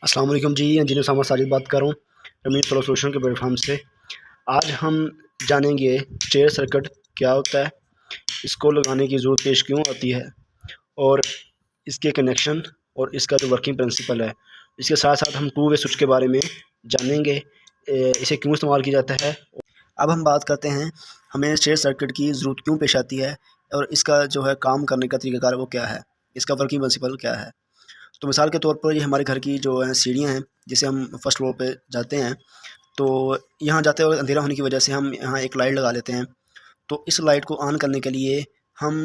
अस्सलाम वालेकुम जी, इंजीनियर सामर साजिद बात कर रहा हूँ रमीज सोलर सोल्यूशन के प्लेटफॉर्म से। आज हम जानेंगे स्टेयर सर्किट क्या होता है, इसको लगाने की ज़रूरत पेश क्यों आती है और इसके कनेक्शन और इसका जो वर्किंग प्रिंसिपल है। इसके साथ साथ हम टू वे स्विच के बारे में जानेंगे, इसे क्यों इस्तेमाल किया जाता है। अब हम बात करते हैं हमें स्टेयर सर्किट की ज़रूरत क्यों पेश आती है और इसका जो है काम करने का तरीकाकार वो क्या है, इसका वर्किंग प्रिंसिपल क्या है। तो मिसाल के तौर पर ये हमारे घर की जो है सीढ़ियाँ हैं, जिसे हम फर्स्ट फ्लोर पे जाते हैं, तो यहाँ जाते वक्त अंधेरा होने की वजह से हम यहाँ एक लाइट लगा लेते हैं। तो इस लाइट को ऑन करने के लिए हम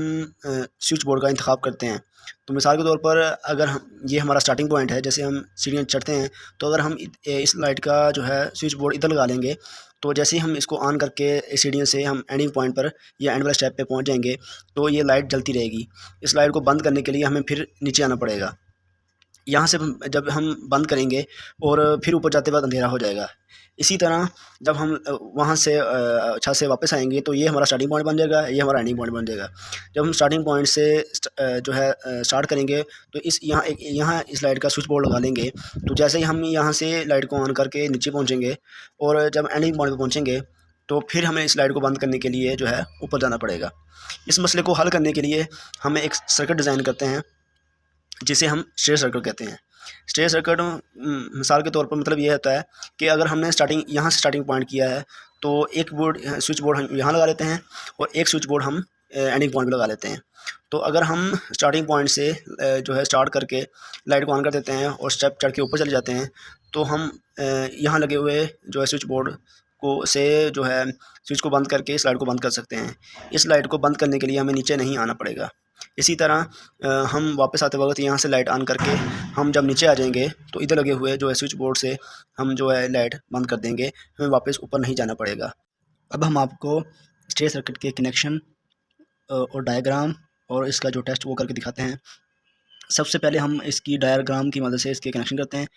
स्विच बोर्ड का इंतखाब करते हैं। तो मिसाल के तौर पर अगर हम ये हमारा स्टार्टिंग पॉइंट है, जैसे हम सीढ़ियाँ चढ़ते हैं, तो अगर हम इस लाइट का जो है स्विच बोर्ड इधर लगा लेंगे, तो जैसे ही हम इसको ऑन करके सीढ़ियों से हम एंडिंग पॉइंट पर या एंड वाले स्टेप पे पहुंच जाएंगे, तो ये लाइट जलती रहेगी। इस लाइट को बंद करने के लिए हमें फिर नीचे आना पड़ेगा। यहाँ से जब हम बंद करेंगे और फिर ऊपर जाते वक्त अंधेरा हो जाएगा। इसी तरह जब हम वहाँ से छत से वापस आएंगे, तो ये हमारा स्टार्टिंग पॉइंट बन जाएगा, ये हमारा एंडिंग पॉइंट बन जाएगा। जब हम स्टार्टिंग पॉइंट से जो है स्टार्ट करेंगे, तो यहाँ इस लाइट का स्विच बोर्ड लगा लेंगे। तो जैसे ही हम यहाँ से लाइट को ऑन करके नीचे पहुँचेंगे और जब एंडिंग पॉइंट पर पहुँचेंगे, तो फिर हमें इस लाइट को बंद करने के लिए जो है ऊपर जाना पड़ेगा। इस मसले को हल करने के लिए हमें एक सर्किट डिज़ाइन करते हैं, जिसे हम स्टेयर सर्किट कहते हैं। स्टेयर सर्किट मिसाल के तौर पर मतलब ये होता है कि अगर हमने यहाँ से स्टार्टिंग पॉइंट किया है, तो एक बोर्ड स्विच बोर्ड हम यहाँ लगा लेते हैं और एक स्विच बोर्ड हम एंडिंग पॉइंट पे लगा लेते हैं। तो अगर हम स्टार्टिंग पॉइंट से जो है स्टार्ट करके लाइट को ऑन कर देते हैं और स्टेप चढ़ के ऊपर चले जाते हैं, तो हम यहाँ लगे हुए जो है स्विच बोर्ड को से जो है स्विच को बंद करके इस लाइट को बंद कर सकते हैं। इस लाइट को बंद करने के लिए हमें नीचे नहीं आना पड़ेगा। इसी तरह हम वापस आते वक्त यहाँ से लाइट ऑन करके हम जब नीचे आ जाएंगे, तो इधर लगे हुए जो है स्विच बोर्ड से हम जो है लाइट बंद कर देंगे, हमें वापस ऊपर नहीं जाना पड़ेगा। अब हम आपको स्टेयर सर्किट के कनेक्शन और डायग्राम और इसका जो टेस्ट वो करके दिखाते हैं। सबसे पहले हम इसकी डायग्राम की मदद से इसके कनेक्शन करते हैं,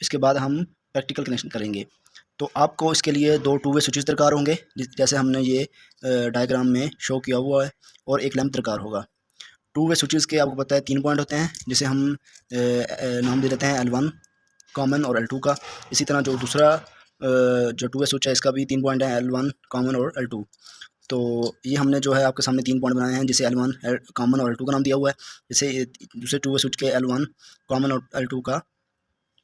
इसके बाद हम प्रैक्टिकल कनेक्शन करेंगे। तो आपको इसके लिए दो टू वे स्विचेस दरकार होंगे, जैसे हमने ये डायग्राम में शो किया हुआ है, और एक लैंप दरकार होगा। टू वे स्विचेस के आपको पता है 3 पॉइंट होते हैं, जिसे हम नाम दे देते हैं L1 कॉमन और L2 का। इसी तरह जो दूसरा जो टू वे स्विच है, इसका भी 3 पॉइंट हैं, L1 कॉमन और L2। तो ये हमने जो है आपके सामने 3 पॉइंट बनाए हैं, जिसे L1 कॉमन और L2 का नाम दिया हुआ है। जैसे दूसरे टू वे स्विच के L1 कॉमन और L2 का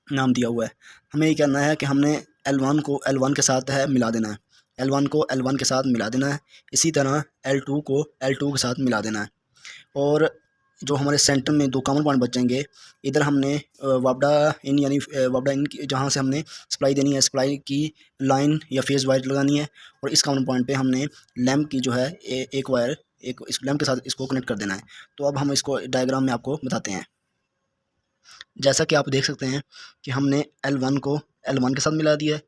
नाम दिया हुआ है। हमें ये करना है कि हमने L1 को L1 के साथ है मिला देना है, L1 को L1 के साथ मिला देना है। इसी तरह L2 को L2 के साथ मिला देना है। और जो हमारे सेंटर में 2 कॉमन पॉइंट बचेंगे, इधर हमने वापडा इन यानी वापडा इन जहाँ से हमने सप्लाई देनी है, सप्लाई की लाइन या फेज़ वायर लगानी है, और इस कॉमन पॉइंट पे हमने लैंप की जो है एक वायर एक इस लैंप के साथ इसको कनेक्ट कर देना है। तो अब हम इसको डायग्राम में आपको बताते हैं। जैसा कि आप देख सकते हैं कि हमने L1 को L1 के साथ मिला दिया है,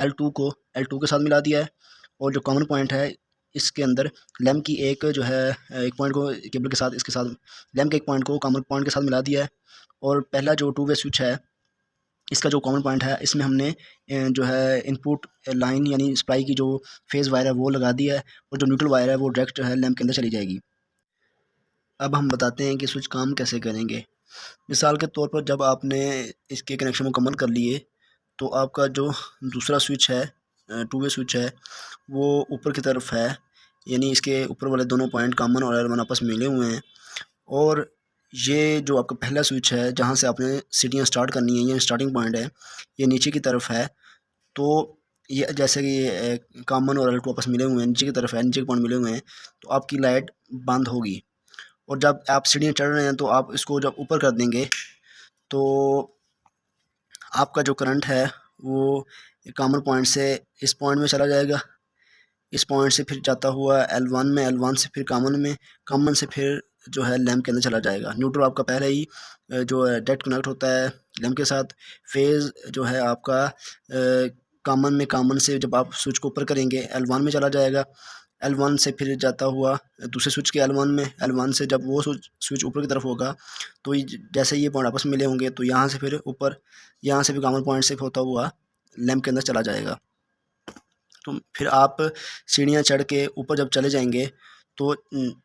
L2 को L2 के साथ मिला दिया है, और जो कॉमन पॉइंट है इसके अंदर लैंप की एक जो है एक पॉइंट को केबल के साथ इसके साथ लैंप के एक पॉइंट को कॉमन पॉइंट के साथ मिला दिया है। और पहला जो टू वे स्विच है, इसका जो कॉमन पॉइंट है, इसमें हमने जो है इनपुट लाइन यानी सप्लाई की जो फेज़ वायर है वो लगा दिया है, और जो न्यूट्रल वायर है वो डायरेक्ट जो है लैंप के अंदर चली जाएगी। अब हम बताते हैं कि स्विच काम कैसे करेंगे। मिसाल के तौर पर जब आपने इसके कनेक्शन मुकम्मल कर लिए, तो आपका जो दूसरा स्विच है, टू वे स्विच है, वो ऊपर की तरफ है, यानी इसके ऊपर वाले दोनों पॉइंट कॉमन और L1 आपस में मिले हुए हैं। और ये जो आपका पहला स्विच है, जहाँ से आपने सीढ़ियाँ स्टार्ट करनी है, ये स्टार्टिंग पॉइंट है, ये नीचे की तरफ है। तो ये जैसे कि कॉमन और L2 आपस में मिले हुए हैं, नीचे की तरफ है, नीचे के पॉइंट मिले हुए हैं, तो आपकी लाइट बंद होगी। और जब आप सीढ़ियाँ चढ़ रहे हैं, तो आप इसको जब ऊपर कर देंगे, तो आपका जो करंट है वो कॉमन पॉइंट से इस पॉइंट में चला जाएगा, इस पॉइंट से फिर जाता हुआ L1 में, L1 से फिर कॉमन में, कॉमन से फिर जो है लैंप के अंदर चला जाएगा। न्यूट्रल आपका पहले ही जो है डायरेक्ट कनेक्ट होता है लैंप के साथ। फेज़ जो है आपका कॉमन से जब आप स्विच को ऊपर करेंगे L1 में चला जाएगा, L1 से फिर जाता हुआ दूसरे स्विच के L1 में, L1 से जब वो स्विच ऊपर की तरफ होगा, तो जैसे ये पॉइंट आपस में मिले होंगे, तो यहाँ से फिर ऊपर, यहाँ से भी कॉमन पॉइंट से होता हुआ लैंप के अंदर चला जाएगा। तो फिर आप सीढ़ियाँ चढ़ के ऊपर जब चले जाएंगे, तो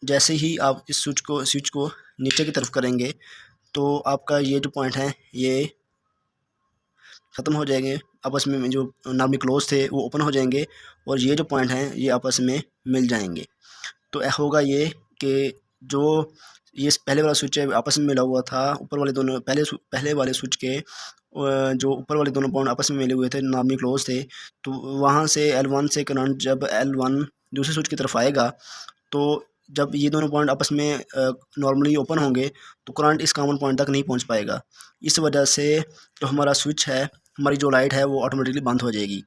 जैसे ही आप इस स्विच को नीचे की तरफ करेंगे, तो आपका ये जो पॉइंट है, ये ख़त्म हो जाएंगे, आपस में जो नॉर्मली क्लोज थे वो ओपन हो जाएंगे और ये जो पॉइंट हैं ये आपस में मिल जाएंगे। तो होगा ये कि जो ये पहले वाला स्विच है आपस में मिला हुआ था, ऊपर वाले दोनों पहले वाले स्विच के जो ऊपर वाले दोनों पॉइंट आपस में मिले हुए थे, नॉर्मली क्लोज थे, तो वहाँ से L1 से करंट जब L1 दूसरे स्विच की तरफ आएगा, तो जब ये दोनों पॉइंट आपस में नॉर्मली ओपन होंगे तो करंट इस कॉमन पॉइंट तक नहीं पहुंच पाएगा। इस वजह से जो हमारा स्विच है, हमारी जो लाइट है वो ऑटोमेटिकली बंद हो जाएगी।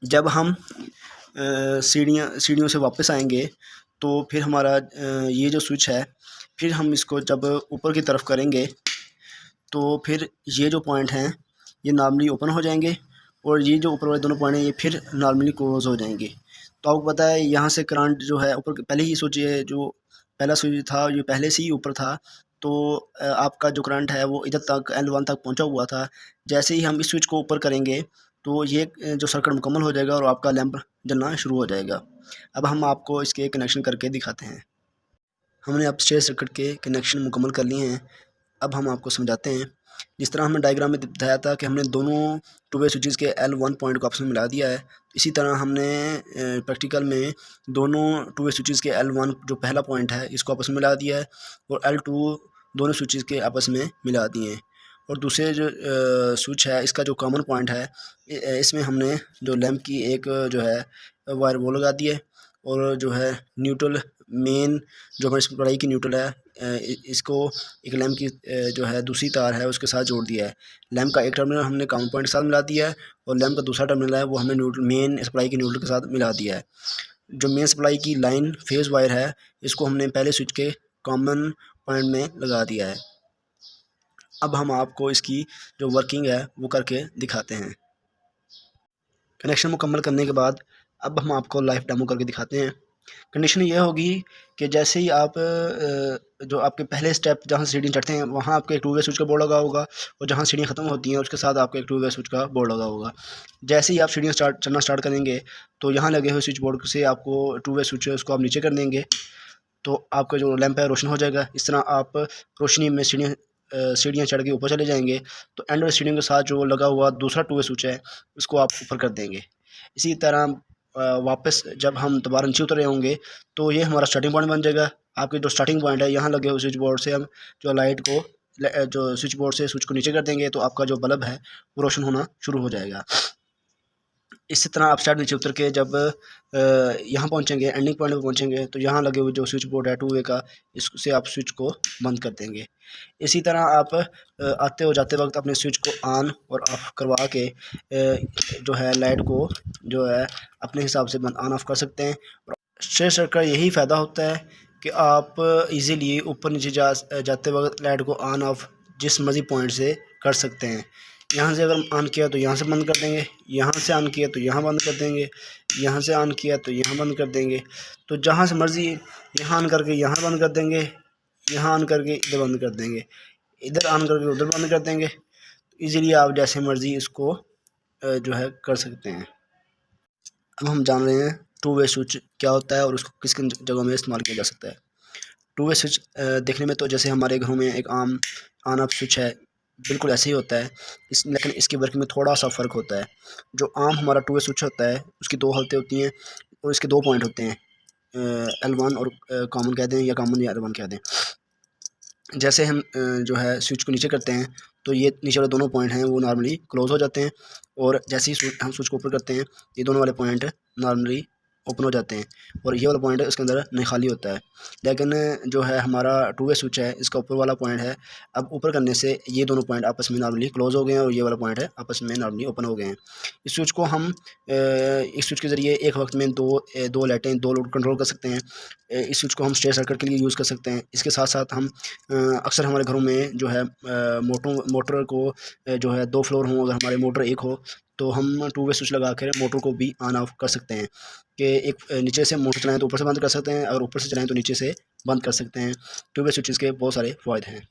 जब हम सीढ़ियों से वापस आएंगे तो फिर हमारा ये जो स्विच है, फिर हम इसको जब ऊपर की तरफ करेंगे तो फिर ये जो पॉइंट हैं ये नॉर्मली ओपन हो जाएंगे और ये जो ऊपर वाले दोनों पॉइंट हैं ये फिर नॉर्मली क्लोज हो जाएंगे। तो आपको पता है यहाँ से करंट जो है ऊपर पहले ही सोचिए, जो पहला स्विच था ये पहले से ही ऊपर था, तो आपका जो करंट है वो इधर तक L1 तक पहुँचा हुआ था। जैसे ही हम इस स्विच को ऊपर करेंगे तो ये जो सर्किट मुकम्मल हो जाएगा और आपका लैंप जलना शुरू हो जाएगा। अब हम आपको इसके कनेक्शन करके दिखाते हैं। हमने अब स्टेज सर्किट के कनेक्शन मुकम्मल कर लिए हैं। अब हम आपको समझाते हैं। जिस तरह हमने डायग्राम में बताया था कि हमने दोनों टू वे स्विचेस के L1 पॉइंट को आपस में मिला दिया है, इसी तरह हमने प्रैक्टिकल में दोनों टू वे स्विचेस के L1 जो पहला पॉइंट है इसको आपस में मिला दिया है और L2 दोनों स्विचेस के आपस में मिला दिए हैं। और दूसरे जो स्विच है इसका जो कॉमन पॉइंट है, इसमें हमने जो लैंप की एक जो है वायर वो लगा दी है और जो है न्यूट्रल मेन जो हमारी सप्लाई की न्यूट्रल है इसको एक लैंप की जो है दूसरी तार है उसके साथ जोड़ दिया है। लैंप का एक टर्मिनल हमने कॉमन पॉइंट के साथ मिला दिया है और लैंप का दूसरा टर्मिनल है वो हमने मेन सप्लाई की न्यूट्रल के साथ मिला दिया है। जो मेन सप्लाई की लाइन फेज़ वायर है इसको हमने पहले स्विच के कॉमन पॉइंट में लगा दिया है। अब हम आपको इसकी जो वर्किंग है वो करके दिखाते हैं। कनेक्शन मुकम्मल करने के बाद अब हम आपको लाइव डेमो करके दिखाते हैं। कंडीशन ये होगी कि जैसे ही आप जो आपके पहले स्टेप जहाँ सीढ़ी चढ़ते हैं वहाँ आपके एक टू वे स्विच का बोर्ड लगा होगा और जहाँ सीढ़ियाँ ख़त्म होती हैं उसके साथ आपका एक टू वे स्विच का बोर्ड लगा होगा। जैसे ही आप सीढ़ियाँ चढ़ना स्टार्ट करेंगे तो यहाँ लगे हुए स्विच बोर्ड से आपको टू वे स्विच है उसको आप नीचे कर देंगे तो आपका जो लैंप है रोशन हो जाएगा। इस तरह आप रोशनी में सीढ़ियाँ चढ़ के ऊपर चले जाएंगे तो एंड वाली सीढ़ियों के साथ जो लगा हुआ दूसरा टू वे स्विच है उसको आप ऊपर कर देंगे। इसी तरह वापस जब हम दोबारा नीचे उतरे होंगे तो ये हमारा स्टार्टिंग पॉइंट बन जाएगा। आपके जो स्टार्टिंग पॉइंट है यहाँ लगे हुए स्विच बोर्ड से हम जो लाइट को जो स्विच बोर्ड से स्विच को नीचे कर देंगे तो आपका जो बल्ब है वो रोशन होना शुरू हो जाएगा। इसी तरह आप स्टार्ट नीचे उतर के जब यहाँ पहुँचेंगे एंडिंग पॉइंट पर पहुँचेंगे तो यहाँ लगे हुए जो स्विच बोर्ड है टू वे का इससे आप स्विच को बंद कर देंगे। इसी तरह आप आते और जाते वक्त अपने स्विच को ऑन और ऑफ करवा के जो है लाइट को जो है अपने हिसाब से ऑन ऑफ कर सकते हैं। स्टेज सर्किट का यही फ़ायदा होता है कि आप इजीली ऊपर नीचे जाते वक्त लाइट को ऑन ऑफ जिस मर्जी पॉइंट से कर सकते हैं। यहाँ से अगर ऑन किया तो यहाँ से बंद कर देंगे, यहाँ से ऑन किया तो यहाँ बंद कर देंगे, यहाँ से ऑन किया तो यहाँ बंद कर देंगे। तो जहाँ से मर्ज़ी यहाँ ऑन करके यहाँ बंद कर देंगे, यहाँ ऑन करके इधर बंद कर देंगे, इधर ऑन करके उधर बंद कर देंगे। इजीली आप जैसे मर्ज़ी इसको जो है कर सकते हैं। अब हम जान रहे हैं टू वे स्विच क्या होता है और उसको किस किन जगहों में इस्तेमाल किया जा सकता है। टू वे स्विच देखने में तो जैसे हमारे घरों में एक आम ऑन ऑफ स्विच है बिल्कुल ऐसे ही होता है, लेकिन इसकी वर्किंग में थोड़ा सा फ़र्क होता है। जो आम हमारा टू वे स्विच होता है उसकी दो हलतें होती हैं और इसके दो पॉइंट होते हैं, L1 और कॉमन कह दें या कॉमन या L1 कह दें। जैसे हम जो है स्विच को नीचे करते हैं तो ये नीचे वाले दोनों पॉइंट हैं वो नॉर्मली क्लोज़ हो जाते हैं और जैसे ही हम स्विच को ऊपर करते हैं ये दोनों वाले पॉइंट नॉर्मली ओपन हो जाते हैं और ये वाला पॉइंट इसके अंदर नहीं खाली होता है। लेकिन जो है हमारा टू वे स्विच है इसका ऊपर वाला पॉइंट है, अब ऊपर करने से ये दोनों पॉइंट आपस में नॉर्मली क्लोज हो गए हैं और ये वाला पॉइंट है आपस में नॉर्मली ओपन हो गए हैं। इस स्विच को हम इस स्विच के ज़रिए एक वक्त में दो लाइटें दो लोड कंट्रोल कर सकते हैं। इस स्विच को हम स्टेज सर्किट के लिए यूज़ कर सकते हैं। इसके साथ साथ हम अक्सर हमारे घरों में जो है मोटर को जो है दो फ्लोर हों, अगर हमारे मोटर एक हो तो हम टू वे स्विच लगा कर मोटर को भी ऑन ऑफ कर सकते हैं कि एक नीचे से मोटर चलाएं तो ऊपर से बंद कर सकते हैं, अगर ऊपर से चलाएं तो नीचे से बंद कर सकते हैं। टू वे स्विचेस के बहुत सारे फ़ायदे हैं।